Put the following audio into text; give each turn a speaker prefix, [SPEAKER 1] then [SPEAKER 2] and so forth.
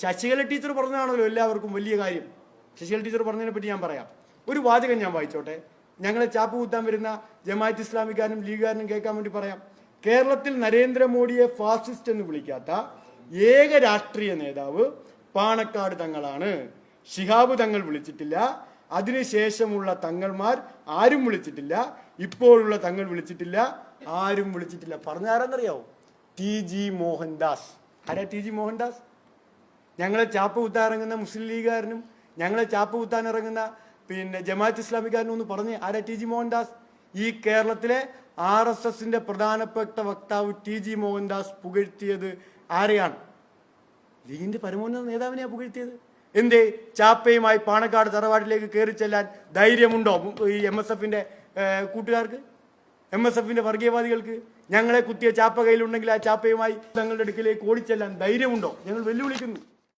[SPEAKER 1] Sasikala teacher പറഞ്ഞതാണല്ലോ എല്ലാവർക്കും വലിയ കാര്യം. ശശികല ടീച്ചർ പറഞ്ഞതിനെ പറ്റി ഞാൻ പറയാം. ഒരു വാചകം ഞാൻ വായിച്ചോട്ടെ. ഞങ്ങളെ ചാപ്പ് കുത്താൻ വരുന്ന ജമാഅത്ത് ഇസ്ലാമിക്കാരനും ലീഗുകാരനും കേൾക്കാൻ വേണ്ടി പറയാം. കേരളത്തിൽ നരേന്ദ്രമോദിയെ ഫാസിസ്റ്റ് എന്ന് വിളിക്കാത്ത ഏക രാഷ്ട്രീയ നേതാവ് പാണക്കാട് തങ്ങളാണ്. ശിഹാബ് തങ്ങൾ വിളിച്ചിട്ടില്ല, അതിനുശേഷമുള്ള തങ്ങൾമാർ ആരും വിളിച്ചിട്ടില്ല, ഇപ്പോഴുള്ള തങ്ങൾ വിളിച്ചിട്ടില്ല, ആരും വിളിച്ചിട്ടില്ല. പറഞ്ഞ ആരാന്നറിയാവോ? TG മോഹൻദാസ്. ആരാ TG മോഹൻദാസ്? ഞങ്ങളെ ചാപ്പ് കുത്താൻ ഇറങ്ങുന്ന മുസ്ലിം ലീഗുകാരനും ഞങ്ങളെ ചാപ്പ് കുത്താൻ ഇറങ്ങുന്ന ജമാഅത്ത് ഇസ്ലാമിക്കാരനും ഒന്ന് പറഞ്ഞ് ആരാ TG മോഹൻദാസ്? ഈ കേരളത്തിലെ RSSന്റെ പ്രധാനപ്പെട്ട വക്താവ് TG മോഹൻദാസ് പുകഴ്ത്തിയത് ആരെയാണ്? ലീഗിന്റെ പരമോന്നത നേതാവിനെയാണ് പുകഴ്ത്തിയത്. എന്തേ? ചാപ്പയുമായി പാണക്കാട് തറവാട്ടിലേക്ക് കയറി ചെല്ലാൻ ധൈര്യമുണ്ടോ ഈ MSFന്റെ കൂട്ടുകാർക്ക്, MSFന്റെ വർഗീയവാദികൾക്ക്? ഞങ്ങളെ കുത്തിയ ചാപ്പ കയ്യിലുണ്ടെങ്കിൽ ആ ചാപ്പയുമായി തങ്ങളുടെ അടുക്കിലേക്ക് ഓടിച്ചെല്ലാൻ ധൈര്യമുണ്ടോ? ഞങ്ങൾ വെല്ലുവിളിക്കുന്നു.